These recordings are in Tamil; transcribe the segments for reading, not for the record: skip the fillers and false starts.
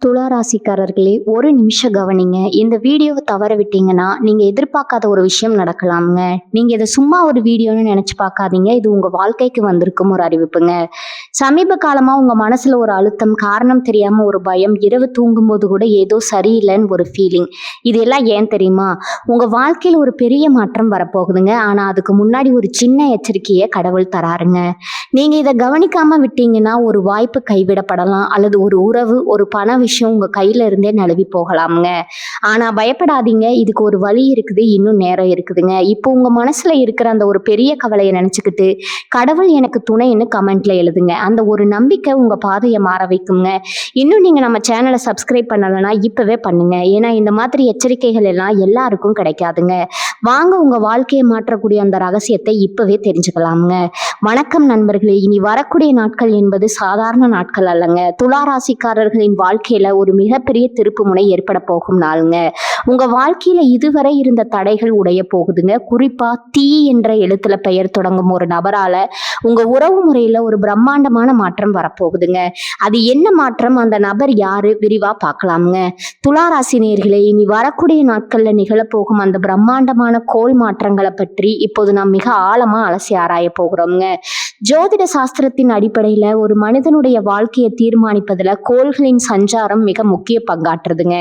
துலா ராசிக்காரர்களே, ஒரு நிமிஷம் கவனிங்க. இந்த வீடியோவை தவற விட்டீங்கன்னா நீங்க எதிர்பார்க்காத ஒரு விஷயம் நடக்கலாமுங்க. நீங்க இதை சும்மா ஒரு வீடியோன்னு நினைச்சு பார்க்காதீங்க. இது உங்க வாழ்க்கைக்கு வந்திருக்கும் ஒரு அறிவிப்புங்க. சமீப காலமா உங்க மனசுல ஒரு அழுத்தம், காரணம் தெரியாம ஒரு பயம், இரவு தூங்கும்போது கூட ஏதோ சரியில்லைன்னு ஒரு ஃபீலிங். இது எல்லாம் ஏன் தெரியுமா? உங்க வாழ்க்கையில ஒரு பெரிய மாற்றம் வரப்போகுதுங்க. ஆனா அதுக்கு முன்னாடி ஒரு சின்ன எச்சரிக்கையை கடவுள் தராருங்க. நீங்க இதை கவனிக்காம விட்டீங்கன்னா ஒரு வாய்ப்பு கைவிடப்படலாம், அல்லது ஒரு உறவு, ஒரு பண விஷயம் உங்க கையில இருந்தே நழுவி போகலாமுங்க. ஆனா பயப்படாதீங்க, இதுக்கு ஒரு வழி இருக்குது, இன்னும் நேரம் இருக்குதுங்க. இப்போ உங்க மனசுல இருக்கிற அந்த ஒரு பெரிய கவலையை நினைச்சுக்கிட்டு கடவுள் எனக்கு துணைன்னு கமெண்ட்ல எழுதுங்க. அந்த ஒரு நம்பிக்கை உங்க பாதையை மாற வைக்குங்க. இன்னும் நீங்க நம்ம சேனலை சப்ஸ்கிரைப் பண்ணலைன்னா இப்பவே பண்ணுங்க. ஏன்னா இந்த மாதிரி எச்சரிக்கைகள் எல்லாம் எல்லாருக்கும் கிடைக்காதுங்க. வாங்க உங்க வாழ்க்கையை மாற்றக்கூடிய அந்த ரகசியத்தை இப்பவே தெரிஞ்சுக்கலாமுங்க. வணக்கம் நண்பர்களே. இனி வரக்கூடிய நாட்கள் என்பது சாதாரண நாட்கள் அல்லங்க. துலா ராசிக்காரர்களின் வாழ்க்கையில ஒரு மிகப்பெரிய திருப்பு முனை ஏற்பட போகும் நாளுங்க. உங்க வாழ்க்கையில இதுவரை இருந்த தடைகள் உடைய போகுதுங்க. குறிப்பா தீ என்ற எழுத்துல பெயர் தொடங்கும் ஒரு நபரால உங்க உறவு முறையில ஒரு பிரம்மாண்டமான மாற்றம் வரப்போகுதுங்க. அது என்ன மாற்றம், அந்த நபர் யாரு, விரிவா பார்க்கலாமுங்க. துலா ராசி நேயர்களே, இனி வரக்கூடிய நாட்கள்ல நிகழப்போகும் அந்த பிரம்மாண்டமான கோள் மாற்றங்களை பற்றி இப்போது நாம் மிக ஆழமா அலசி ஆராய போகிறோம்ங்க. ஜோதிட சாஸ்திரத்தின் அடிப்படையில ஒரு மனிதனுடைய வாழ்க்கையை தீர்மானிப்பதுல கோள்களின் சஞ்சாரம் மிக முக்கிய பங்காற்றுதுங்க.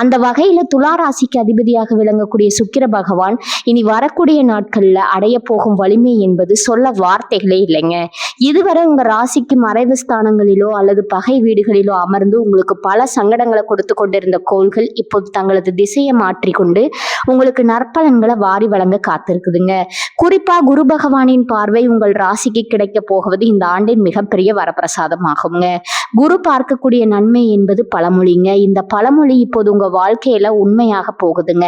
அந்த வகையில துலா ராசிக்கு அதிபதியாக விளங்கக்கூடிய சுக்கிர பகவான் இனி வரக்கூடிய நாட்கள்ல அடைய போகும் வலிமை என்பது சொல்ல வார்த்தைகளே இல்லைங்க. இதுவரை உங்க ராசிக்கு மறைவு ஸ்தானங்களிலோ அல்லது பகை வீடுகளிலோ அமர்ந்து உங்களுக்கு பல சங்கடங்களை கொடுத்து கொண்டிருந்த கோள்கள் இப்போது தங்களது திசையை மாற்றிக்கொண்டு உங்களுக்கு நற்பலன்களை வாரி வழங்க காத்திருக்குதுங்க. குறிப்பா குரு பகவானின் பார்வை உங்கள் ராசிக்கு கிடைக்க போகுவது இந்த ஆண்டின் மிகப்பெரிய வரப்பிரசாதம் ஆகுங்க. குரு பார்க்கக்கூடிய நன்மை என்பது பழமொழிங்க. இந்த பழமொழி இப்போது உங்க வாழ்க்கையில உண்மையாக போகுதுங்க.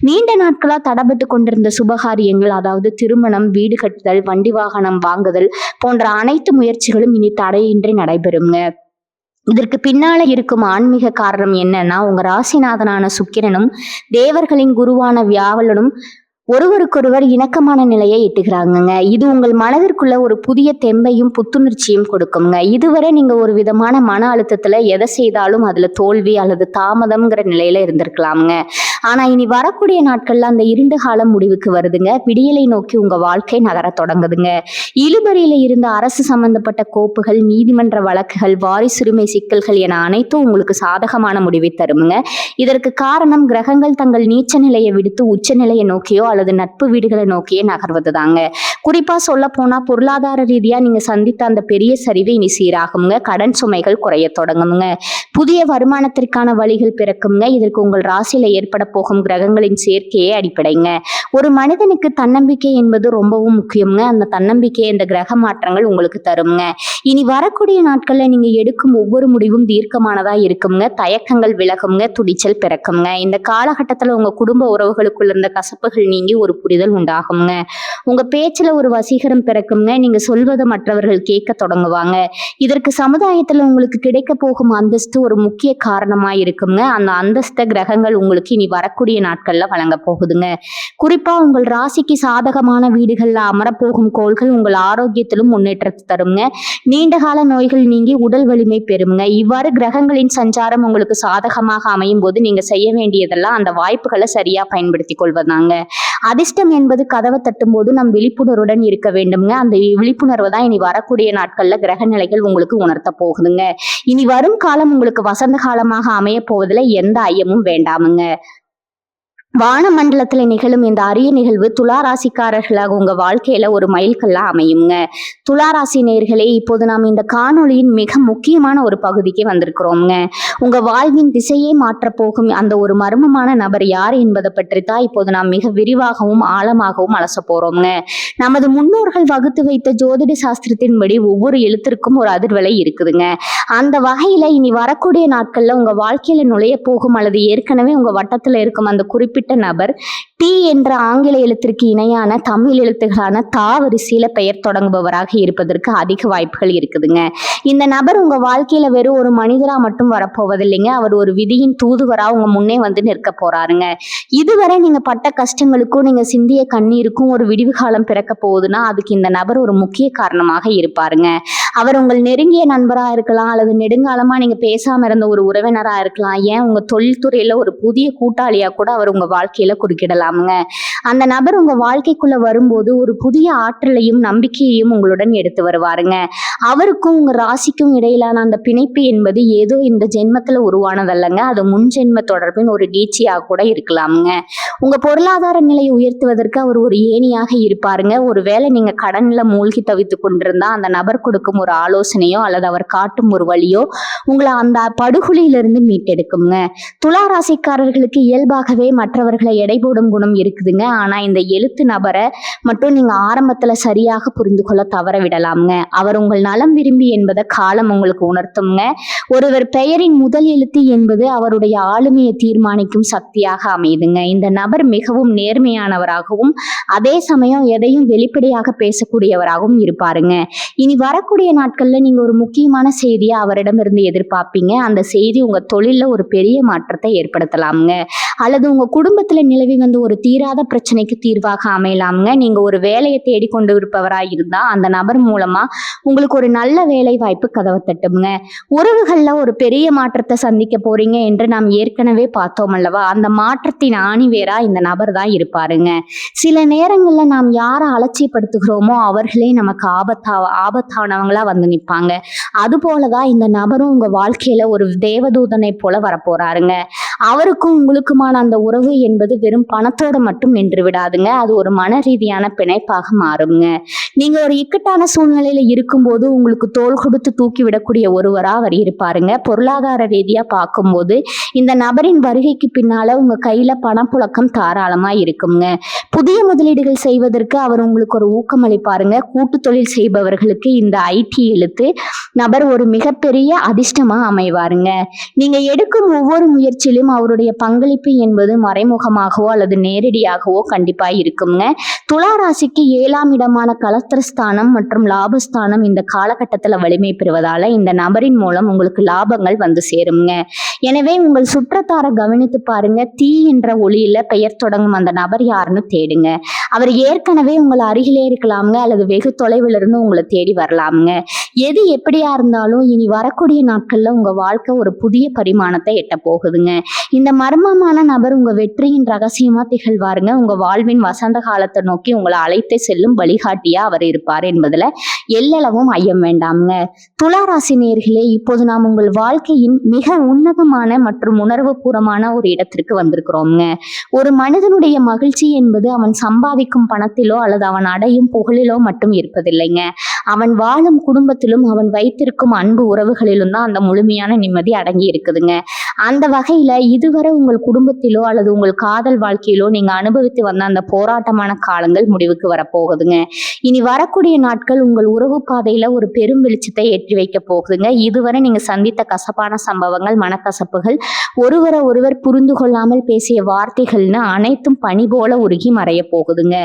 நீண்ட நாட்களா தடைபட்டு கொண்டிருந்த சுபகாரியங்கள், அதாவது திருமணம், வீடு கட்டுதல், வண்டி வாகனம் வாங்குதல் போன்ற அனைத்து முயற்சிகளும் இனி தடையின்றி நடைபெறுங்க. இதற்கு பின்னால இருக்கும் ஆன்மீக காரணம் என்னன்னா, உங்க ராசிநாதனான சுக்கிரனும் தேவர்களின் குருவான வியாழனும் ஒருவருக்கொருவர் இணக்கமான நிலையை எட்டுகிறாங்கங்க. இது உங்கள் மனதிற்குள்ள ஒரு புதிய தெம்பையும் புத்துணர்ச்சியும் கொடுக்குங்க. இதுவரை நீங்க ஒரு விதமான மன அழுத்தத்துல எதை செய்தாலும் அதுல தோல்வி அல்லது தாமதம்ங்கிற நிலையில இருந்திருக்கலாமுங்க. ஆனா இனி வரக்கூடிய நாட்கள்ல அந்த இருண்ட காலம் முடிவுக்கு வருதுங்க. விடியலை நோக்கி உங்க வாழ்க்கை நகர தொடங்குதுங்க. இழுபறியில இருந்த அரசு சம்பந்தப்பட்ட கோப்புகள், நீதிமன்ற வழக்குகள், வாரிசுரிமை சிக்கல்கள் என அனைத்தும் உங்களுக்கு சாதகமான முடிவை தருமுங்க. இதற்கு காரணம் கிரகங்கள் தங்கள் நீச்ச நிலையை விடுத்து உச்ச நிலையை நோக்கியோ அல்லது நட்பு வீடுகளை நோக்கியே நகர்வது தாங்க. குறிப்பா சொல்ல போனா பொருளாதார ரீதியா நீங்க சந்தித்த அந்த பெரிய சரிவு இனி சீராகுங்க. கடன் சுமைகள் குறைய தொடங்குங்க. புதிய வருமானத்திற்கான வழிகள் பிறக்குங்க. இதற்கு உங்கள் ராசியில ஏற்பட போகும் கிரகங்களின் சேர்க்கையே அடிப்படைங்க. ஒரு மனிதனுக்கு தன்னம்பிக்கை என்பது ரொம்பவும் முக்கியங்க. அந்த தன்னம்பிக்கையை இந்த கிரக மாற்றங்கள் உங்களுக்கு தருங்க. இனி வரக்கூடிய நாட்கள்ல நீங்க எடுக்கும் ஒவ்வொரு முடிவும் தீர்க்கமானதா இருக்குங்க. தயக்கங்கள் விலகுங்க, துடிச்சல் பிறக்குங்க. இந்த காலகட்டத்துல உங்க குடும்ப உறவுகளுக்குள்ள இருந்த கசப்புகள் நீங்கி ஒரு புரிதல் உண்டாகுங்க. உங்க பேச்சுல ஒரு வசீகரம் பிறக்குங்க. நீங்க சொல்வதை மற்றவர்கள் கேட்க தொடங்குவாங்க. இதற்கு சமுதாயத்துல உங்களுக்கு கிடைக்க போகும் அந்தஸ்து ஒரு முக்கிய காரணமா இருக்குங்க. அந்த அந்தஸ்த கிரகங்கள் உங்களுக்கு இனி வரக்கூடிய நாட்கள்ல வழங்க போகுதுங்க. குறிப்பா உங்கள் ராசிக்கு சாதகமான வீடுகள்ல அமரப்போகும் கோள்கள் உங்கள் ஆரோக்கியத்திலும் முன்னேற்றத்தை தருங்க. நீண்ட கால நோய்கள் நீங்கி உடல் வலிமை பெறுங்க. இவ்வாறு கிரகங்களின் சஞ்சாரம் உங்களுக்கு சாதகமாக அமையும் போது நீங்க செய்ய வேண்டியதெல்லாம் அந்த வாய்ப்புகளை சரியா பயன்படுத்தி கொள்வதாங்க. அதிர்ஷ்டம் என்பது கதவை தட்டும் போது நம் விழிப்புணர்வுடன் இருக்க வேண்டும்ங்க. அந்த விழிப்புணர்வு தான் இனி வரக்கூடிய நாட்கள்ல கிரக நிலைகள் உங்களுக்கு உணர்த்த போகுதுங்க. இனி வரும் காலம் உங்களுக்கு வசந்த காலமாக அமைய போவதில் எந்த ஐயமும் வேண்டாமுங்க. வானமண்டலத்துல நிகழும் இந்த அரிய நிகழ்வு துலா ராசிக்காரர்களாக உங்க வாழ்க்கையில ஒரு மைல்கல்லா அமையுங்க. துலா ராசி நேயர்களே, இப்போது நாம் இந்த காணொளியின் மிக முக்கியமான ஒரு பகுதிக்கு வந்திருக்கிறோம்ங்க. உங்க வாழ்வின் திசையே மாற்ற போகும் அந்த ஒரு மர்மமான நபர் யார் என்பதை பற்றி தான் இப்போது நாம் மிக விரிவாகவும் ஆழமாகவும் அலச போறோம்ங்க. நமது முன்னோர்கள் வகுத்து வைத்த ஜோதிட சாஸ்திரத்தின்படி ஒவ்வொரு எழுத்திற்கும் ஒரு அதிர்வலை இருக்குதுங்க. அந்த வகையில இனி வரக்கூடிய நாட்கள்ல உங்க வாழ்க்கையில நுழைய போகும் அல்லது ஏற்கனவே உங்க வட்டத்துல இருக்கும் அந்த குறிப்பிட்ட குறிப்பிட்ட நபர் டி என்ற ஆங்கில எழுத்திற்கு இணையான தமிழ் எழுத்துகளான தா வரிசையில பெயர் தொடங்குபவராக இருப்பதற்கு அதிக வாய்ப்புகள் இருக்குதுங்க. இந்த நபர் உங்க வாழ்க்கையில வெறும் ஒரு மனிதரா மட்டும் வரப்போவதில்லைங்க. அவர் ஒரு விதியின் தூதுவரா உங்க முன்னே வந்து நிற்க போறாருங்க. இதுவரை நீங்க பட்ட கஷ்டங்களுக்கும் நீங்க சிந்திய கண்ணீருக்கும் ஒரு விடிவு காலம் பிறக்க போகுதுன்னா அதுக்கு இந்த நபர் ஒரு முக்கிய காரணமாக இருப்பாருங்க. அவர் உங்கள் நெருங்கிய நண்பரா இருக்கலாம், அல்லது நெடுங்காலமா நீங்க பேசாம இருந்த ஒரு உறவினரா இருக்கலாம், ஏன் உங்க தொழில்துறையில ஒரு புதிய கூட்டாளியா கூட அவர் உங்க வாழ்க்கையில குறுக்கிடலாமுங்க. அந்த நபர் உங்க வாழ்க்கைக்குள்ள வரும்போது ஒரு புதிய ஆற்றலையும் நம்பிக்கையையும் உங்களுடன் எடுத்து வருவாருங்க. அவருக்கும் உங்க ராசிக்கும் இடையிலான அந்த பிணைப்பு என்பது ஏதோ இந்த ஜென்மத்துல உருவானதல்லங்க. அது முன் ஜென்ம தொடர்பின் ஒரு நீட்சியா கூட இருக்கலாமுங்க. உங்க பொருளாதார நிலையை உயர்த்துவதற்கு அவர் ஒரு ஏணியாக இருப்பாருங்க. ஒருவேளை நீங்க கடன்ல மூழ்கி தவித்து கொண்டிருந்தா அந்த நபர் கொடுக்கும் ஒரு ஆலோசனையோ அல்லது அவர் காட்டும் ஒரு வழியோ உங்களை அந்த படுகொலியிலிருந்து மீட்டெடுக்குங்க. துலா ராசிக்காரர்களுக்கு இயல்பாகவே மற்றவர்களை எடை போடும் குணம் இருக்குதுங்க. ஆனா இந்த எழுத்து நபரை மட்டும் நீங்க ஆரம்பத்துல சரியாக புரிந்து கொள்ள தவற விடலாம்ங்க. அவர் உங்கள் நலம் விரும்பி என்பதை காலம் உங்களுக்கு உணர்த்துங்க. ஒருவர் பெயரின் முதல் எழுத்து என்பது அவருடைய ஆளுமையை தீர்மானிக்கும் சக்தியாக அமையுதுங்க. இந்த நபர் மிகவும் நேர்மையானவராகவும் அதே சமயம் எதையும் வெளிப்படையாக பேசக்கூடியவராகவும் இருப்பாருங்க. இனி வரக்கூடிய நாட்கள்ல நீங்க ஒரு முக்கியமான செய்தியை அவரிடமிருந்து எதிர்பார்ப்பீங்க. அந்த செய்தி உங்க தொழில்ல ஒரு பெரிய மாற்றத்தை ஏற்படுத்தலாமுங்க. அல்லது உங்க குடும்பத்துல நிலவி வந்து ஒரு தீராத பிரச்சனைக்கு தீர்வாக அமையலாமுங்க. நீங்க ஒரு வேலையை தேடிக்கொண்டு இருப்பவராய் இருந்தா அந்த நபர் மூலமா உங்களுக்கு ஒரு நல்ல வேலை வாய்ப்பு கதவை தட்டுங்க. உறவுகள்ல ஒரு பெரிய மாற்றத்தை சந்திக்க போறீங்க என்று நாம் ஏற்கனவே பார்த்தோம் அல்லவா? அந்த மாற்றத்தின் ஆணிவேரா இந்த நபர் தான் இருப்பாருங்க. சில நேரங்கள்ல நாம் யாரை அலட்சியப்படுத்துகிறோமோ அவர்களே நமக்கு ஆபத்தானவங்களா வந்து நிற்பாங்க. அது போலதான் இந்த நபரும் உங்க வாழ்க்கையில ஒரு தேவதூதனை போல வரப்போறாருங்க. அவருக்கும் உங்களுக்குமான அந்த உறவு என்பது வெறும் பணத்தோட மட்டும் நின்று விடாதுங்க. அது ஒரு மன ரீதியான பிணைப்பாக மாறுங்க. நீங்க ஒரு இக்கட்டான சூழ்நிலையில இருக்கும்போது உங்களுக்கு தோள் கொடுத்து தூக்கி விடக்கூடிய ஒருவரா அவர் இருப்பாருங்க. பொருளாதார ரீதியா பார்க்கும்போது இந்த நபரின் வருகைக்கு பின்னால உங்க கையில பணப்புழக்கம் தாராளமா இருக்குங்க. புதிய முதலீடுகள் செய்வதற்கு அவர் உங்களுக்கு ஒரு ஊக்கம் அளிப்பாருங்க. கூட்டு தொழில் செய்பவர்களுக்கு இந்த ஐடி எழுத்து நபர் ஒரு மிகப்பெரிய அதிர்ஷ்டமா அமைவாருங்க. நீங்க எடுக்கும் ஒவ்வொரு முயற்சியிலும் அவருடைய பங்களிப்பு என்பது மறைமுகமாகவோ அல்லது நேரடியாகவோ கண்டிப்பா இருக்குங்க. துலா ராசிக்கு 7ஆம் இடமான கலஸ்திரஸ்தானம் மற்றும் லாபஸ்தானம் இந்த காலகட்டத்துல வலிமை பெறுவதால இந்த நபரின் மூலம் உங்களுக்கு லாபங்கள் வந்து சேருங்க. எனவே உங்கள் சுற்றத்தார கவனித்து பாருங்க. தீ என்ற ஒளியில பெயர் தொடங்கும் அந்த நபர் யாருன்னு தேடுங்க. அவர் ஏற்கனவே உங்கள் அருகிலே இருக்கலாமுங்க, அல்லது வெகு தொலைவில் இருந்து உங்களை தேடி வரலாமுங்க. எது எப்படியா இருந்தாலும் இனி வரக்கூடிய நாட்கள்ல உங்க வாழ்க்கை ஒரு புதிய பரிமாணத்தை எட்ட போகுதுங்க. இந்த மர்மமான நபர் உங்க வெற்றியின் ரகசியமா திகழ்வாருங்க. உங்க வாழ்வின் வசந்த காலத்தை நோக்கி உங்களை அழைத்து செல்லும் வழிகாட்டியா அவர் இருப்பார் என்பதுல எல்லளவும் ஐயம் வேண்டாமுங்க. துலா ராசி நேயர்களே, இப்போது நாம் உங்கள் வாழ்க்கையின் மிக உன்னதமான மற்றும் உணர்வு பூர்வமான ஒரு இடத்திற்கு வந்திருக்கிறோம்ங்க. ஒரு மனிதனுடைய மகிழ்ச்சி என்பது அவன் சம்பாதிக்கும் பணத்திலோ அல்லது அவன் அடையும் புகழிலோ மட்டும் இருப்பதில்லைங்க. அவன் வாழும் குடும்பத்திலும் அவன் வைத்திருக்கும் அன்பு உறவுகளிலும் தான் அந்த முழுமையான நிம்மதி அடங்கி இருக்குதுங்க. அந்த வகையில இதுவரை உங்கள் குடும்பத்திலோ அல்லது உங்கள் காதல் வாழ்க்கையிலோ நீங்க அனுபவித்து வந்த அந்த போராட்டமான காலங்கள் முடிவுக்கு வரப்போகுதுங்க. இனி வரக்கூடிய நாட்கள் உங்கள் உறவு பாதையில ஒரு பெரும் வெளிச்சத்தை ஏற்றி வைக்க போகுதுங்க. இதுவரை நீங்க சந்தித்த கசப்பான சம்பவங்கள், மனக்கசப்புகள், ஒருவர் புரிந்து கொள்ளாமல் பேசிய வார்த்தைகள்னு அனைத்தும் பனி போல உருகி மறைய போகுதுங்க.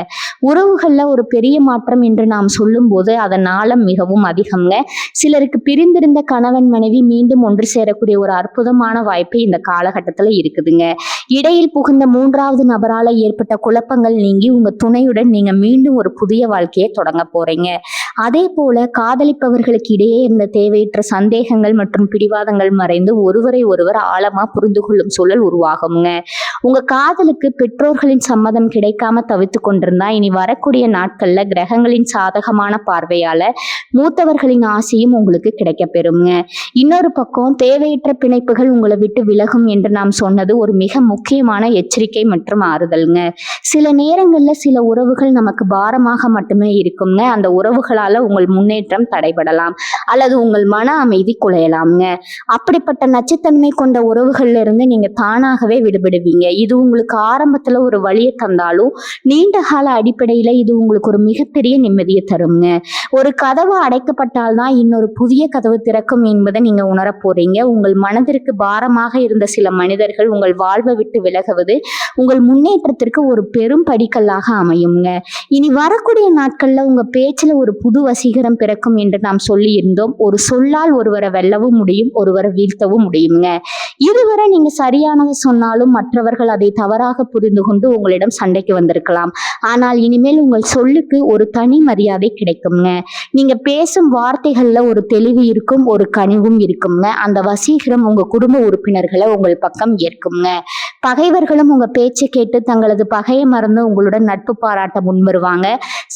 உறவுகள்ல ஒரு பெரிய மாற்றம் என்று நாம் சொல்லும் போது அதன் ஆழம் மிகவும் அதிகம்ங்க. சிலருக்கு பிரிந்திருந்த கணவன் மனைவி மீண்டும் ஒன்று சேரக்கூடிய ஒரு அற்புதமான வாய்ப்பு இந்த காலகட்டத்துல இருக்குதுங்க. இடையில் புகுந்த 3வது நபரால ஏற்பட்ட குழப்பங்கள் நீங்கி உங்க துணையுடன் நீங்க மீண்டும் ஒரு புதிய வாழ்க்கையை தொடங்க போறீங்க. அதே போல காதலிப்பவர்களுக்கு இடையே இருந்த தேவையற்ற சந்தேகங்கள் மற்றும் பிடிவாதங்கள் மறைந்து ஒருவரை ஒருவர் ஆழமா புரிந்து கொள்ளும் சூழல் உருவாகுங்க. உங்க காதலுக்கு பெற்றோர்களின் சம்மதம் கிடைக்காம தவித்து கொண்டிருந்தா இனி வரக்கூடிய நாட்கள்ல கிரகங்களின் சாதகமான பார்வையால மூத்தவர்களின் ஆசையும் உங்களுக்கு கிடைக்க பெறுங்க. இன்னொரு பக்கம் தேவையற்ற பிணைப்புகள் உங்களை விட்டு விலகும் என்று நாம் சொன்னது ஒரு மிக முக்கியமான எச்சரிக்கை மற்றும் ஆறுதல்ங்க. சில நேரங்கள்ல சில உறவுகள் நமக்கு பாரமாக மட்டுமே இருக்குங்க. அந்த உறவுகளால உறவுகளால உங்கள் முன்னேற்றம் தடைபடலாம் அல்லது உங்கள் மன அமைதி குலையலாம்ங்க. அப்படிப்பட்ட நச்சுத்தன்மை கொண்ட உறவுகள்ல இருந்து நீங்க தானாகவே விடுபடுவீங்க. இது உங்களுக்கு ஆரம்பத்துல ஒரு வலியை தந்தாலும் நீண்ட கால அடிப்படையில இது உங்களுக்கு ஒரு மிகப்பெரிய நிம்மதியை தருங்க. ஒரு கதவு அடைக்கப்பட்டால்தான் இன்னொரு புதிய கதவு திறக்கும் என்பதை நீங்க உணர போறீங்க. உங்கள் மனதிற்கு பாரமாக இருந்த சில மனிதர்கள் உங்கள் வாழ்வை விட்டு விலகுவது உங்கள் முன்னேற்றத்திற்கு ஒரு பெரும் படிக்கல்லாக அமையுங்க. இனி வரக்கூடிய நாட்கள்ல உங்க பேச்சுல ஒரு புது வசீகரம் பிறக்கும் என்று நாம் சொல்லி இருந்தோம். ஒரு சொல்லால் ஒருவரை வெல்லவும் முடியும், ஒருவரை வீழ்த்தவும் முடியுங்க. இதுவரை நீங்க சரியானதை சொன்னாலும் மற்றவர்கள் அதை தவறாக புரிந்து கொண்டு உங்களிடம் சண்டைக்கு வந்திருக்கலாம். ஆனால் இனிமேல் உங்கள் சொல்லுக்கு ஒரு தனி மரியாதை கிடைக்குங்க. நீங்க பேசும் வார்த்தைகள்ல ஒரு தெளிவு இருக்கும், ஒரு கனிவும் இருக்குங்க. அந்த வசீகரம் உங்க குடும்ப உறுப்பினர்களை உங்கள் பக்கம் ஏற்குங்க. பகைவர்களும் உங்க பேச்சை கேட்டு தங்களது பகையை மறந்து உங்களுடன் நட்பு பாராட்ட முன்வருவாங்க.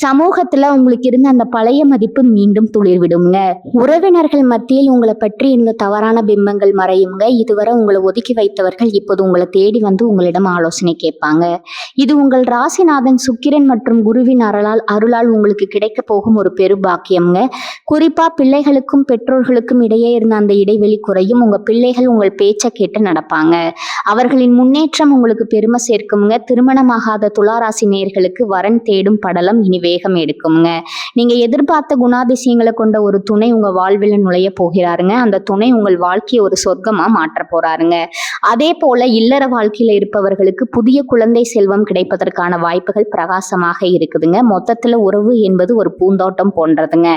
சமூகத்துல உங்களுக்கு இருந்த அந்த பழைய மதிப்பு மீண்டும் துளிர்விடுங்க. உறவினர்கள் மத்தியில் உங்களை பற்றி இருந்த தவறான பிம்பங்கள் மறையுங்க. இதுவரை உங்களை ஒதுக்கி வைத்தவர்கள் இப்போது உங்களை தேடி வந்து உங்களிடம் ஆலோசனை கேட்பாங்க. இது உங்கள் ராசிநாதன் சுக்கிரன் மற்றும் குருவின் அருளால் உங்களுக்கு கிடைக்க போகும் ஒரு பெரு பாக்கியம்ங்க. குறிப்பா பிள்ளைகளுக்கும் பெற்றோர்களுக்கும் இடையே இருந்த அந்த இடைவெளி குறையும். உங்க பிள்ளைகள் உங்கள் பேச்சை கேட்டு நடப்பாங்க. அவர்களின் முன்னேற்றம் உங்களுக்கு பெருமை சேர்க்குங்க. திருமணமாகாத துளாராசி நேயர்களுக்கு வரன் தேடும் படலம் இனி வேகம் எடுக்குங்க. நீங்க எதிர்பார்த்த குணாதிசயங்களை கொண்ட ஒரு துணை உங்க வாழ்வில் நுழைய போகிறாருங்க. அந்த துணை உங்கள் வாழ்க்கையை ஒரு சொர்க்கமா மாற்ற போறாருங்க. அதே போல இல்லற வாழ்க்கையில இருப்பவர்களுக்கு புதிய குழந்தை செல்வம் கிடைப்பதற்கான வாய்ப்புகள் பிரகாசமாக இருக்குதுங்க. மொத்தத்துல உறவு என்பது ஒரு பூந்தோட்டம் போன்றதுங்க.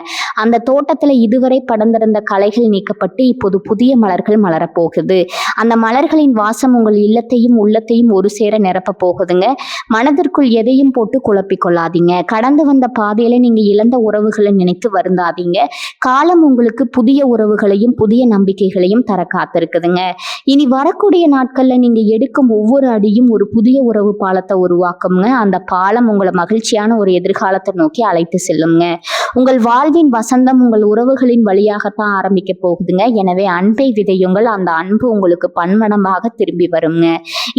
அந்த தோட்டத்துல இதுவரை படர்ந்திருந்த களைகள் நீக்கப்பட்டு இப்போது புதிய மலர்கள் மலரப்போகுது. அந்த மலர்களின் வாசம் உங்கள் இல்லத்தையும் உள்ளத்தையும் ஒரு சேர நிரப்ப போகுதுங்க. மனதிற்குள் எதையும் போட்டு குழப்பிக் கொள்ளாதீங்க. கடந்து வந்த பாதையில நீங்க இழந்த உறவுகளை நினைத்து வருந்தாதீங்க. காலம் உங்களுக்கு புதிய உறவுகளையும் புதிய நம்பிக்கைகளையும் தர காத்திருக்குதுங்க. இனி வரக்கூடிய நாட்கள்ல நீங்க எடுக்கும் ஒவ்வொரு அடியும் ஒரு புதிய உறவு பாலத்தை உருவாக்குங்க. அந்த பாலம் உங்களை மகிழ்ச்சியான ஒரு எதிர்காலத்தை நோக்கி அழைத்து செல்லுங்க. உங்கள் வாழ்வின் வசந்தம் உங்கள் உறவுகளின் வழியாகத்தான் ஆரம்பிக்க போகுதுங்க. எனவே அன்பை விதையுங்கள். அந்த அன்பு உங்களுக்கு பன்மடமாக திரும்பி வருங்க.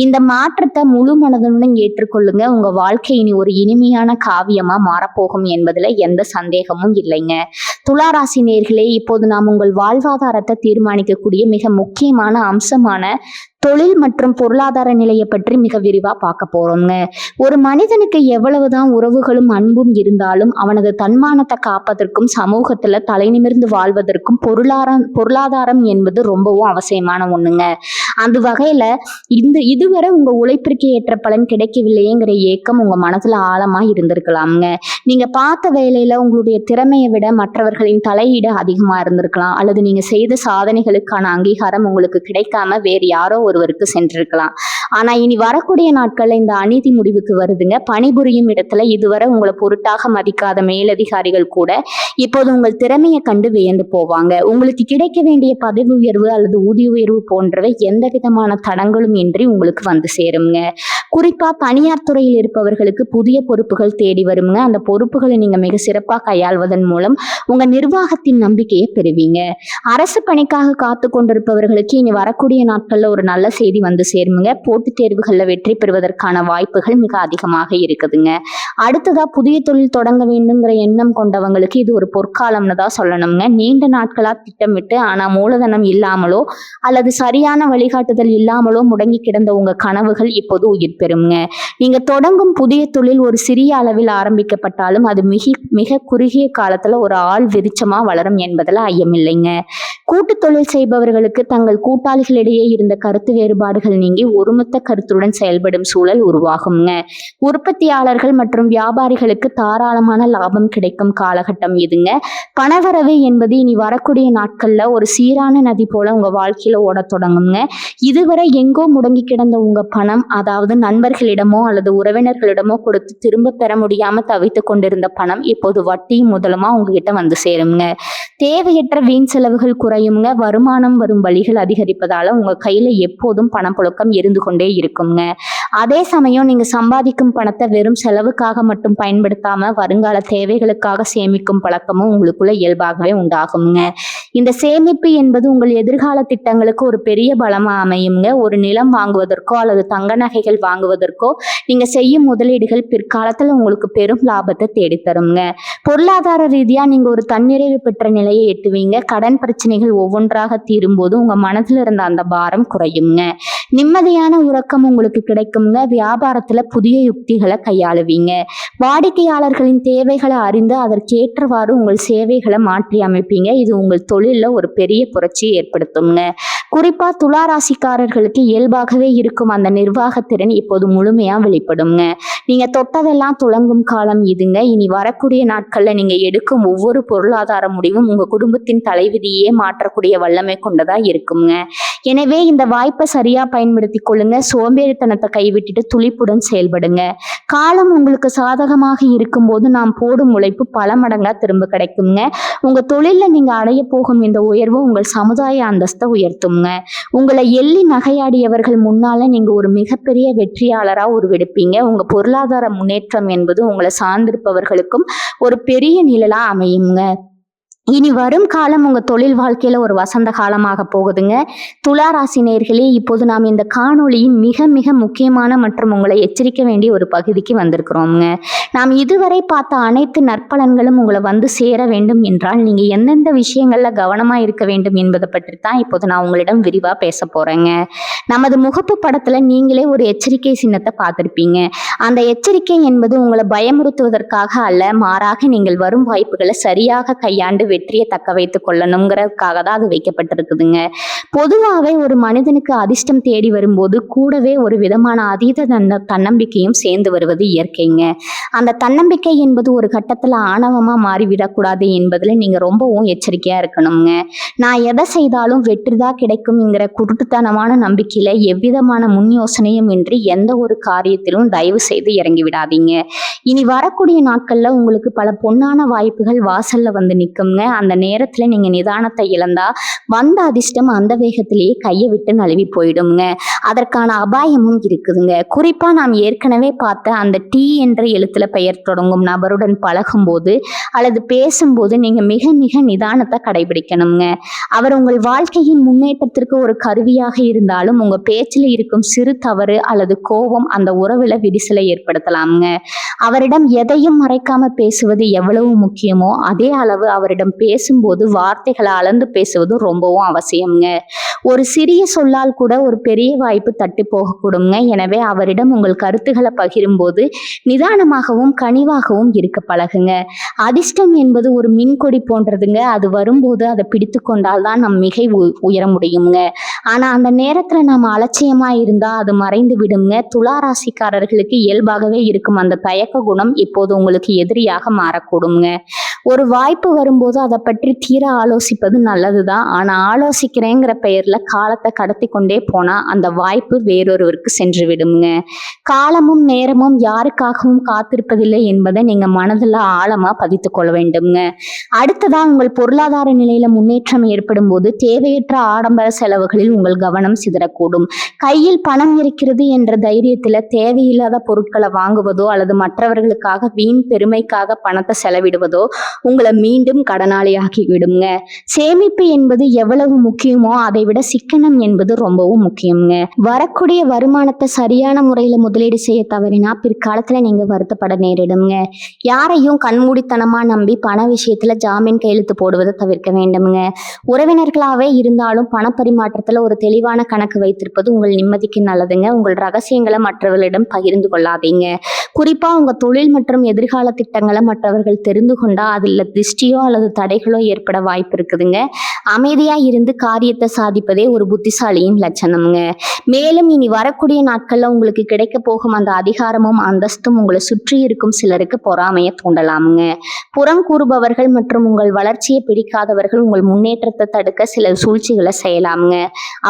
இந்த மாற்றத்தை முழு மனதுடன் ஏற்றுக்கொள்ளுங்க. உங்க வாழ்க்கை இனி ஒரு இனிமையான காவியமா மாறப்போகும் என்பதுல எந்த சந்தேகமும் இல்லைங்க. துளாராசி நேயர்களே, இப்போது நாம் உங்கள் வாழ்வாதாரத்தை தீர்மானிக்கக்கூடிய மிக முக்கியமான அம்சமான தொழில் மற்றும் பொருளாதார நிலையை பற்றி மிக விரிவா பார்க்க போறோங்க. ஒரு மனிதனுக்கு எவ்வளவுதான் உறவுகளும் அன்பும் இருந்தாலும் அவனது தன்மானத்தை காப்பதற்கும் சமூகத்துல தலை நிமிர்ந்து வாழ்வதற்கும் பொருளாதாரம் என்பது ரொம்பவும் அவசியமான ஒண்ணுங்க. அந்த வகையில இதுவரை உங்க உழைப்பிற்கு ஏற்ற பலன் கிடைக்கவில்லையேங்கிற ஏக்கம் உங்க மனசுல ஆழமா இருந்திருக்கலாம்ங்க. நீங்க பார்த்த வேலையில உங்களுடைய திறமையை விட மற்றவர்களின் தலையீடு அதிகமா இருந்திருக்கலாம். அல்லது நீங்க செய்த சாதனைகளுக்கான அங்கீகாரம் உங்களுக்கு கிடைக்காம வேறு யாரோ ஒருவருக்கு சென்றிருக்கலாம். ஆனா இனி வரக்கூடிய நாட்கள்ல இந்த அநீதி முடிவுக்கு வருதுங்க. பணிபுரியும் இடத்துல இதுவரை உங்களை பொருட்டாக மதிக்காத மேலதிகாரிகள் கூட இப்போது உங்கள் திறமையை கண்டு வியந்து போவாங்க. உங்களுக்கு கிடைக்க வேண்டிய பதவி உயர்வு அல்லது ஊதிய உயர்வு போன்றவை எந்த விதமான தடங்களும் இன்றி உங்களுக்கு வந்து சேருங்க. குறிப்பா தனியார் துறையில் இருப்பவர்களுக்கு புதிய பொறுப்புகள் தேடி வருங்க. அந்த பொறுப்புகளை நீங்க மிக சிறப்பாக கையாள்வதன் மூலம் உங்க நிர்வாகத்தின் நம்பிக்கையை பெறுவீங்க. அரசு பணிக்காக காத்து கொண்டிருப்பவர்களுக்கு இனி வரக்கூடிய நாட்கள்ல ஒரு நல்ல செய்தி வந்து சேருங்க. போட்டித் தேர்வுகள்ல வெற்றி பெறுவதற்கான வாய்ப்புகள் மிக அதிகமாக இருக்குதுங்க. அடுத்ததா புதிய தொழில் தொடங்க வேண்டுங்கிற எண்ணம் கொண்டவங்களுக்கு இது ஒரு பொற்காலம்னு தான் சொல்லணுங்க. நீண்ட நாட்களா திட்டமிட்டு ஆனா மூலதனம் இல்லாமலோ அல்லது சரியான வழிகாட்டுதல் இல்லாமலோ முடங்கி கிடந்த உங்க கனவுகள் இப்போது உயிர் பெறுங்க. நீங்க தொடங்கும் புதிய தொழில் ஒரு சிறிய அளவில் ஆரம்பிக்கப்பட்டாலும் அது மிக குறுகிய காலத்துல ஒரு ஆள் விருட்சமா வளரும் என்பதுல ஐயமில்லைங்க. கூட்டு தொழில் செய்பவர்களுக்கு தங்கள் கூட்டாளிகளிடையே இருந்த கருத்து வேறுபாடுகள் நீங்கி ஒருமித்த கருத்துடன் செயல்படும் சூழல் உருவாகுங்க. உற்பத்தியாளர்கள் மற்றும் வியாபாரிகளுக்கு தாராளமான லாபம் கிடைக்கும் காலகட்டம் இதுங்க. பணவரவு என்பது இனி வரக்கூடிய நாட்கள்ல ஒரு சீரான நதி போல உங்க வாழ்க்கையில ஓட தொடங்குங்க. இதுவரை எங்கோ முடங்கி கிடந்த உங்க பணம், அதாவது நண்பர்களிடமோ அல்லது உறவினர்களிடமோ கொடுத்து திரும்ப பெற முடியாம தவித்து கொண்டிருந்த பணம் இப்போது வட்டியும் முதலுமா உங்ககிட்ட வந்து சேருங்க. தேவையற்ற வீண் செலவுகள் குறையுங்க. வருமானம் வரும் வழிகள் அதிகரிப்பதால உங்க கையில எப்போதும் பணப்புழக்கம் இருந்து கொண்டே இருக்குங்க. அதே சமயம் நீங்க சம்பாதிக்கும் பணத்தை வெறும் செலவுக்காக மட்டும் பயன்படுத்தாம வருங்கால தேவைகளுக்காக சேமிக்கும் பழக்கமும் உங்களுக்குள்ள இயல்பாகவே உண்டாகுங்க. இந்த சேமிப்பு என்பது உங்கள் எதிர்கால திட்டங்களுக்கு ஒரு பெரிய பலமா அமையுங்க. ஒரு நிலம் வாங்குவதற்கோ அல்லது தங்க நகைகள் வாங்குவதற்கோ நீங்க செய்யும் முதலீடுகள் பிற்காலத்துல உங்களுக்கு பெரும் லாபத்தை தேடித்தருங்க. பொருளாதார ரீதியா நீங்க ஒரு தன்னிறைவு பெற்ற நிலையை எட்டுவீங்க. கடன் பிரச்சனைகள் ஒவ்வொன்றாக தீரும் போது உங்க மனதில் இருந்த அந்த பாரம் குறையுங்க. நிம்மதியான உறக்கம் உங்களுக்கு கிடைக்குங்க. வியாபாரத்துல புதிய யுக்திகளை கையாளுவீங்க. வாடிக்கையாளர்களின் தேவைகளை அறிந்து அதற்கேற்றவாறு உங்கள் சேவைகளை மாற்றி அமைப்பீங்க. இது உங்கள் தொழில்ல ஒரு பெரிய புரட்சியை ஏற்படுத்துங்க. குறிப்பா துலா ராசிக்காரர்களுக்கு இயல்பாகவே இருக்கும் அந்த நிர்வாகத்திறன் இப்போது முழுமையா வெளிப்படுங்க. நீங்க தொட்டதெல்லாம் துளங்கும் காலம் இதுங்க. இனி வரக்கூடிய நாட்கள்ல நீங்க எடுக்கும் ஒவ்வொரு பொருளாதார முடிவும் உங்க குடும்பத்தின் தலைவிதியே மாற்றக்கூடிய வல்லமை கொண்டதா இருக்குங்க. எனவே இந்த வாய்ப்பை சரியா பயன்படுத்தி கொள்ளுங்க. சோம்பேறித்தனத்தை கைவிட்டுட்டு துளிப்புடன் செயல்படுங்க. காலம் உங்களுக்கு சாதகமாக இருக்கும்போது நாம் போடும் உழைப்பு பல மடங்கா திரும்ப கிடைக்குங்க. உங்க தொழில்ல நீங்க அடைய போகும் இந்த உயர்வு உங்கள் சமுதாய அந்தஸ்தை உயர்த்துங்க. உங்களை எள்ளி நகையாடியவர்கள் முன்னால நீங்க ஒரு மிகப்பெரிய வெற்றியாளரா உருவெடுப்பீங்க. உங்க பொருளாதார முன்னேற்றம் என்பது உங்களை சார்ந்திருப்பவர்களுக்கும் ஒரு பெரிய நிழலா அமையுங்க. இனி வரும் காலம் உங்க தொழில் வாழ்க்கையில ஒரு வசந்த காலமாக போகுதுங்க. துலா ராசி நேயர்களே, இப்போது நாம் இந்த காணொளியின் மிக மிக முக்கியமான மற்றும் உங்களை எச்சரிக்க வேண்டிய ஒரு பகுதிக்கு வந்திருக்கிறோம்ங்க. நாம் இதுவரை பார்த்த அனைத்து நற்பலன்களும் உங்களை வந்து சேர வேண்டும் என்றால் நீங்க எந்தெந்த விஷயங்கள்ல கவனமா இருக்க வேண்டும் என்பதை பற்றி தான் இப்போது நான் உங்களிடம் விரிவா பேச போறேங்க. நமது முகப்பு படத்துல நீங்களே ஒரு எச்சரிக்கை சின்னத்தை பார்த்திருப்பீங்க. அந்த எச்சரிக்கை என்பது உங்களை பயமுறுத்துவதற்காக அல்ல, மாறாக நீங்கள் வரும் வாய்ப்புகளை சரியாக கையாண்டு வெற்றியை தக்க வைத்துக் கொள்ளணுங்கிறதுக்காக தான் அது வைக்கப்பட்டிருக்குதுங்க. பொதுவாகவே ஒரு மனிதனுக்கு அதிர்ஷ்டம் தேடி வரும்போது கூடவே ஒரு விதமான அதீத தன்னம்பிக்கையும் சேர்ந்து வருவது இயற்கைங்க. அந்த தன்னம்பிக்கை என்பது ஒரு கட்டத்துல ஆணவமா மாறிவிடக்கூடாது என்பதுல நீங்க ரொம்பவும் எச்சரிக்கையா இருக்கணுங்க. நான் எதை செய்தாலும் வெற்றிதான் கிடைக்கும்ங்கிற குருட்டுத்தனமான நம்பிக்கையில எவ்விதமான முன் யோசனையும் இன்றி எந்த ஒரு காரியத்திலும் தயவு செய்து இறங்கி விடாதீங்க. இனி வரக்கூடிய நாட்கள்ல உங்களுக்கு பல பொன்னான வாய்ப்புகள் வாசல்ல வந்து நிற்குங்க. அந்த நேரத்துல நீங்க நிதானத்தை இழந்தா வந்த அதிர்ஷ்டம் அந்த வேகத்திலேயே கையை விட்டு நழுவி போயிடுங்க. அதற்கான அபாயமும் இருக்குதுங்க. குறிப்பா நாம் ஏற்கனவே பார்த்த அந்த டி என்ற எழுத்துல பெயர் தொடங்கும் நபருடன் பழகும் போது அல்லது பேசும்போது நீங்க மிக மிக நிதானத்தை கடைபிடிக்கணுங்க. அவர் உங்கள் வாழ்க்கையின் முன்னேற்றத்திற்கு ஒரு கருவியாக இருந்தாலும் உங்க பேச்சுல இருக்கும் சிறு தவறு அல்லது கோபம் அந்த உறவுல விரிசலை ஏற்படுத்தலாம்ங்க. அவரிடம் எதையும் மறைக்காம பேசுவது எவ்வளவு முக்கியமோ அதே அளவு அவரிடம் பேசும்போது வார்த்தைகளை அளந்து பேசுவது ரொம்பவும் அவசியம்ங்க. ஒரு சிறிய சொல்லால் கூட ஒரு பெரிய வாய்ப்பு தட்டி போகக்கூடுங்க. எனவே அவரிடம் உங்கள் கருத்துக்களை பகிரும்போது நிதானமாகவும் கனிவாகவும் இருக்க பழகுங்க. அதிர்ஷ்டம் என்பது ஒரு மின்கொடி போன்றதுங்க. அது வரும்போது அதை பிடித்து கொண்டால் தான் நம் மிகை உயர முடியுங்க. ஆனா அந்த நேரத்துல நாம அலட்சியமா இருந்தா அது மறைந்து விடுங்க. துலா ராசிக்காரர்களுக்கு இயல்பாகவே இருக்கும் அந்த தயக்க குணம் இப்போது உங்களுக்கு எதிரியாக மாறக்கூடுங்க. ஒரு வாய்ப்பு வரும்போது அதை பற்றி தீர ஆலோசிப்பது நல்லதுதான். ஆனா ஆலோசிக்கிறேங்கிற பெயர்ல காலத்தை கடத்தி கொண்டே போனா அந்த வாய்ப்பு வேறொருவருக்கு சென்று விடுங்க. காலமும் நேரமும் யாருக்காகவும் காத்திருப்பதில்லை என்பதை நீங்க மனதில் ஆழமா பதித்து கொள்ள வேண்டும்ங்க. அடுத்ததா உங்கள் பொருளாதார நிலையில முன்னேற்றம் ஏற்படும் போது தேவையற்ற ஆடம்பர செலவுகளில் உங்கள் கவனம் சிதறக்கூடும். கையில் பணம் இருக்கிறது என்ற தைரியத்துல தேவையில்லாத பொருட்களை வாங்குவதோ அல்லது மற்றவர்களுக்காக வீண் பெருமைக்காக பணத்தை செலவிடுவதோ உங்களை மீண்டும் கடனாளியாக்கி விடுங்க. சேமிப்பு என்பது எவ்வளவு முக்கியமோ அதை விட சிக்கனம் என்பது ரொம்பவும் முக்கியம்ங்க. வரக்கூடிய வருமானத்தை சரியான முறையில முதலீடு செய்ய தவறினா பிற்காலத்துல நீங்க வருத்தப்பட நேரிடுங்க. யாரையும் கண்மூடித்தனமா நம்பி பண விஷயத்துல ஜாமீன் கையெழுத்து போடுவதை தவிர்க்க வேண்டும்ங்க. உறவினர்களாவே இருந்தாலும் பண பரிமாற்றத்துல ஒரு தெளிவான கணக்கு வைத்திருப்பது உங்கள் நிம்மதிக்கு நல்லதுங்க. உங்கள் ரகசியங்களை மற்றவர்களிடம் பகிர்ந்து கொள்ளாதீங்க. குறிப்பா உங்க தொழில் மற்றும் எதிர்கால திட்டங்களை மற்றவர்கள் தெரிந்து கொண்டா அதுல திருஷ்டியோ அல்லது தடைகளோ ஏற்பட வாய்ப்பு இருக்குதுங்க. அமைதியா இருந்து காரியத்தை சாதிப்பதே ஒரு புத்திசாலியின் லட்சணம்ங்க. மேலும் இனி வரக்கூடிய நாட்கள்ல உங்களுக்கு கிடைக்க போகும் அந்த அதிகாரமும் அந்தஸ்தும் உங்களை சுற்றி இருக்கும் சிலருக்கு பொறாமையை தூண்டலாமுங்க. புறம் கூறுபவர்கள் மற்றும் உங்கள் வளர்ச்சியை பிடிக்காதவர்கள் உங்கள் முன்னேற்றத்தை தடுக்க சில சூழ்ச்சிகளை செய்யலாமுங்க.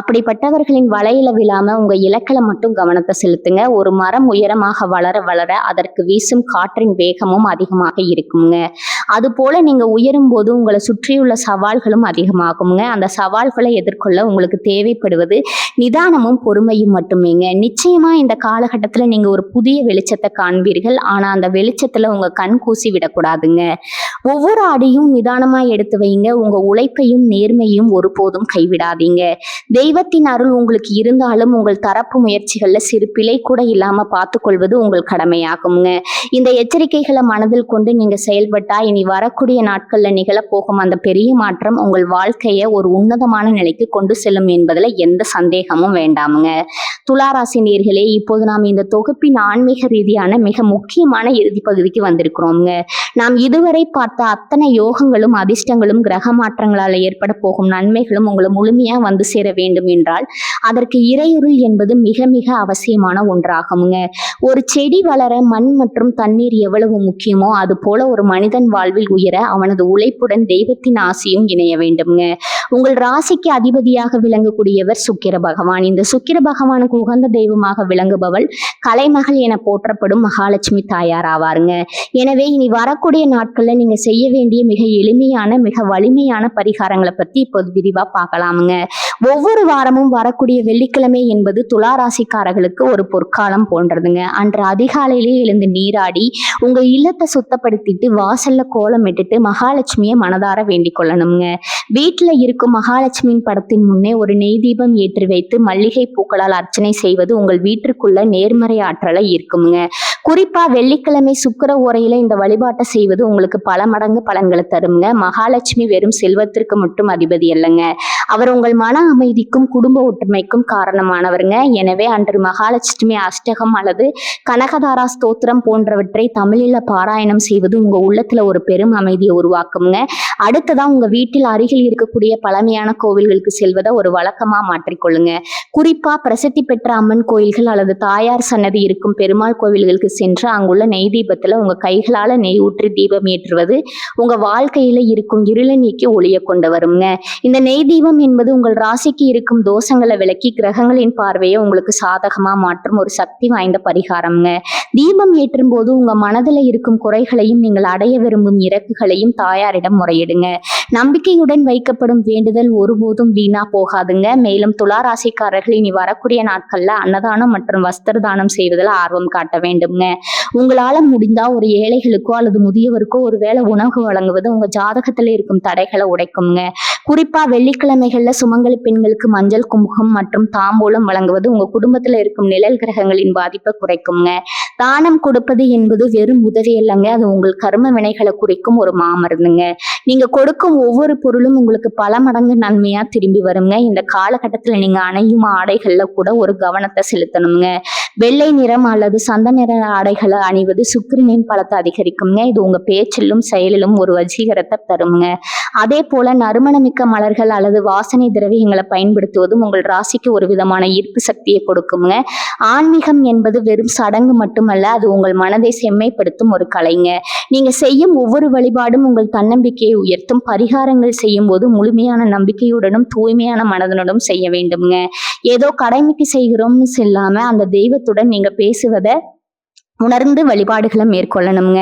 அப்படிப்பட்டவர்களின் வலையில விழாம உங்க இலக்கில மட்டும் கவனத்தை செலுத்துங்க. ஒரு மரம் உயரமாக வளர வளர அதற்கு வீசும் காற்றின் வேகமும் அதிகமாக இருக்குங்க. அது போல நீங்க உயரும் போது உங்களை சுற்றியுள்ள சவால்களும் அதிகமாகுங்க. அந்த சவால்களை எதிர்கொள்ள உங்களுக்கு தேவைப்படுவது நிதானமும் பொறுமையும் மட்டுமேங்க. நிச்சயமா இந்த காலகட்டத்துல நீங்க ஒரு புதிய வெளிச்சத்தை காண்பீர்கள். ஆனா அந்த வெளிச்சத்துல உங்க கண் கூசி விடக்கூடாதுங்க. ஒவ்வொரு அடியும் நிதானமா எடுத்து வைங்க. உங்க உழைப்பையும் நேர்மையும் ஒருபோதும் கைவிடாதீங்க. தெய்வத்தின் அருள் உங்களுக்கு இருந்தாலும் உங்கள் தரப்பு முயற்சிகள்ல சிறு பிழை கூட இல்லாம பார்த்துக்கொள்வது உங்கள் கடமையாகுங்க. இந்த எச்சரிக்கைகளை மனதில் கொண்டு நீங்க செயல்பட்டா இனி வரக்கூடிய நாட்கள்ல நிகழப்போகும் அந்த பெரிய மாற்றம் உங்கள் வாழ்க்கைய ஒரு உன்னதமான நிலைக்கு கொண்டு செல்லும் என்பதுல எந்த சந்தேகமும் வேண்டாமுங்க. துளாராசி நேயர்களே, இப்போது நாம் இந்த தொகுப்பின் ஆன்மீக ரீதியான மிக முக்கியமான இறுதி பகுதிக்கு வந்திருக்கிறோங்க. நாம் இதுவரை பார்த்த அத்தனை யோகங்களும் அதிர்ஷ்டங்களும் கிரக மாற்றங்களால் ஏற்பட போகும் நன்மைகளும் உங்களை முழுமையா வந்து சேர வேண்டும் என்றால் அதற்கு இறையுருள் என்பது மிக மிக அவசியமான ஒன்றாகுங்க. ஒரு செடி வளர மண் மற்றும் தண்ணீர் எவ்வளவு முக்கியமோ அது போல ஒரு மனிதன் வாழ்வில் உயர அவனது உழைப்புடன் தெய்வத்தின் ஆசையும் இணைய வேண்டும்ங்க. உங்கள் ராசிக்கு அதிபதியாக விளங்கக்கூடியவர் சுக்கிர பகவான். இந்த சுக்கிர பகவானுக்கு உகந்த தெய்வமாக விளங்குபவள் கலைமகள் என போற்றப்படும் மகாலட்சுமி தாயார் ஆவாருங்க. எனவே இனி வரக்கூடிய நாட்கள்ல நீங்க செய்ய வேண்டிய மிக எளிமையான மிக வலிமையான பரிகாரங்களை பத்தி இப்போது விரிவா பார்க்கலாமுங்க. ஒவ்வொரு வாரமும் வரக்கூடிய வெள்ளிக்கிழமை என்பது துலா ராசிக்காரர்களுக்கு ஒரு பொற்காலம் போன்றதுங்க. அன்று அதிகாலையிலே எழுந்து நீராடி உங்க இல்லத்தை சுத்தப்படுத்திட்டு வாசல்ல கோலம் இட்டுட்டு மகாலட்சுமியை மனதார வேண்டிக் கொள்ளணுங்க. வீட்டுல இருக்கும் மகாலட்சுமியின் படத்தின் முன்னே ஒரு நெய் தீபம் ஏற்றி வைத்து மல்லிகை பூக்களால் அர்ச்சனை செய்வது உங்கள் வீட்டிற்குள்ள நேர்மறை ஆற்றலை ஈர்க்குங்க. குறிப்பா வெள்ளிக்கிழமை சுக்கிர ஓரையில இந்த வழிபாட்டை செய்வது உங்களுக்கு பல மடங்கு பலன்களை தருங்க. மகாலட்சுமி வெறும் செல்வத்திற்கு மட்டும் அதிபதி அல்லங்க, அவர் உங்கள் மன அமைதிக்கும் குடும்ப ஒற்றுமைக்கும் காரணமானவருங்க. எனவே அன்று மகாலட்சுமி அஷ்டகம் அல்லது கனகதாரா ஸ்தோத்திரம் போன்றவற்றை தமிழில் பாராயணம் செய்வது உங்க உள்ளத்துல ஒரு பெரும் அமைதியை உருவாக்குங்க. அடுத்ததான் உங்க வீட்டில் அருகில் இருக்கக்கூடிய பழமையான கோவில்களுக்கு செல்வதை ஒரு வழக்கமா மாற்றிக்கொள்ளுங்க. குறிப்பா பிரசித்தி பெற்ற அம்மன் கோயில்கள் அல்லது தாயார் சன்னதி இருக்கும் பெருமாள் கோவில்களுக்கு சென்று அங்குள்ள நெய் தீபத்துல உங்க கைகளால நெய் ஊற்றி தீபம் ஏற்றுவது உங்க வாழ்க்கையில இருக்கும் இருளை நீக்கி ஒளிய கொண்டு வருங்க. இந்த நெய் தீபம் என்பது உங்கள் ராசிக்கு இருக்கும் தோஷங்களை விலக்கி கிரகங்களின் பார்வையை உங்களுக்கு சாதகமா மாற்றும் ஒரு சக்தி வாய்ந்த பரிகாரம்ங்க. தீபம் ஏற்றும் போது உங்க மனதில் இருக்கும் குறைகளையும் நீங்கள் அடைய விரும்பும் இறக்குகளையும் தாயாரிடம் முறையிடுங்க. நம்பிக்கையுடன் வைக்கப்படும் வேண்டுதல் ஒருபோதும் வீணா போகாதுங்க. மேலும் துலா ராசிக்காரர்கள் இனி வரக்கூடிய நாட்கள்ல அன்னதானம் மற்றும் வஸ்திர தானம் செய்வதில் ஆர்வம் காட்ட வேண்டும்ங்க. உங்களால முடிந்தா ஒரு ஏழைகளுக்கோ அல்லது முதியவருக்கோ ஒரு வேளை உணவு வழங்குவது உங்க ஜாதகத்துல இருக்கும் தடைகளை உடைக்குங்க. குறிப்பா வெள்ளிக்கிழமைகள்ல சுமங்கலி பெண்களுக்கு மஞ்சள் குங்குமம் மற்றும் தாம்பூலம் வழங்குவது உங்க குடும்பத்துல இருக்கும் நிழல் கிரகங்களின் பாதிப்பை குறைக்குங்க. தானம் கொடுப்பது என்பது வெறும் உதவி இல்லைங்க, அது உங்கள் கர்ம வினைகளை குறிக்கும் ஒரு மாமருந்துங்க. நீங்க கொடுக்கும் ஒவ்வொரு பொருளும் உங்களுக்கு பல மடங்கு நன்மையா திரும்பி வருங்க. இந்த காலகட்டத்துல நீங்க அணையும் ஆடைகள்ல கூட ஒரு கவனத்தை செலுத்தணுங்க. வெள்ளை நிறம் அல்லது சந்த நிற ஆடைகளை அணிவது சுக்கிரனின் பலத்தை அதிகரிக்குங்க. இது உங்க பேச்சிலும் செயலிலும் ஒரு வசீகரத்தை தருங்க. அதே போல நறுமணமிக்க மலர்கள் அல்லது வாசனை திரவியங்களை பயன்படுத்துவதும் உங்கள் ராசிக்கு ஒரு விதமான ஈர்ப்பு சக்தியை கொடுக்குங்க. ஆன்மீகம் என்பது வெறும் சடங்கு மட்டுமல்ல, அது உங்கள் மனதை செம்மைப்படுத்தும் ஒரு கலைங்க. நீங்க செய்யும் ஒவ்வொரு வழிபாடும் உங்கள் தன்னம்பிக்கையை உயர்த்தும். பரிகாரங்கள் செய்யும் போது முழுமையான நம்பிக்கையுடனும் தூய்மையான மனதனுடன் செய்ய வேண்டும்ங்க. ஏதோ கடமைக்கு செய்கிறோம்னு சொல்லாம அந்த தெய்வத்துடன் நீங்க பேசுவதை உணர்ந்து வழிபாடுகளை மேற்கொள்ளணுங்க.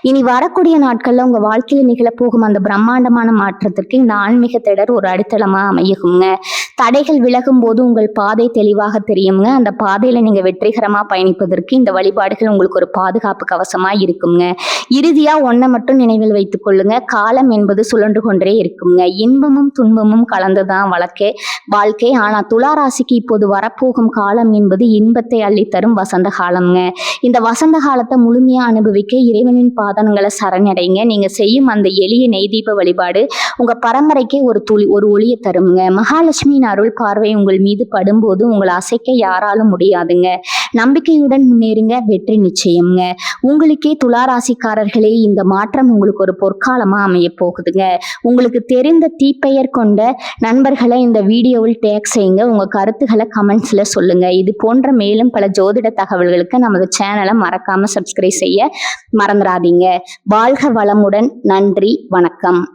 இனி வரக்கூடிய நாட்கள்ல உங்க வாழ்க்கையில நிகழப்போகும் அந்த பிரம்மாண்டமான மாற்றத்திற்கு இந்த ஆன்மீக தேடர் ஒரு அடித்தளமா அமையுங்க. தடைகள் விலகும் போது உங்கள் பாதை தெளிவாக தெரியுங்க. அந்த பாதையில நீங்க வெற்றிகரமா பயணிப்பதற்கு இந்த வழிபாடுகள் உங்களுக்கு ஒரு பாதுகாப்பு கவசமா இருக்குங்க. இறுதியா ஒன்றை மட்டும் நினைவில் வைத்துக் கொள்ளுங்க, காலம் என்பது சுழன்று கொண்டே இருக்குங்க. இன்பமும் துன்பமும் கலந்துதான் வாழ்க்கை. ஆனா துலா ராசிக்கு இப்போது வரப்போகும் காலம் என்பது இன்பத்தை அள்ளித்தரும் வசந்த காலம்ங்க. இந்த வசந்த காலத்தை முழுமையா அனுபவிக்க இறைவனின் பாதங்களை சரணடைங்க. நீங்க செய்யும் அந்த எளிய நெய் தீப வழிபாடு உங்க பரம்பரைக்கே ஒரு ஒளியை தருங்க. மகாலட்சுமியின் அருள் பார்வை உங்கள் மீது படும்போது உங்களை அசைக்க யாராலும் முடியாதுங்க. நம்பிக்கையுடன் முன்னேறுங்க, வெற்றி நிச்சயம்ங்க. உங்களுக்கே துலா ராசிக்காரர்களே, இந்த மாற்றம் உங்களுக்கு ஒரு பொற்காலமா அமைய போகுதுங்க. உங்களுக்கு தெரிந்த தீப்பெயர் கொண்ட நண்பர்களை இந்த வீடியோவில் டேக் செய்யுங்க. உங்க கருத்துக்களை கமெண்ட்ஸ்ல சொல்லுங்க. இது போன்ற மேலும் பல ஜோதிட தகவல்களுக்கு நமது சேனலை மறக்காம சப்ஸ்கிரைப் செய்ய மறந்துடாதீங்க. வாழ்க வளமுடன். நன்றி, வணக்கம்.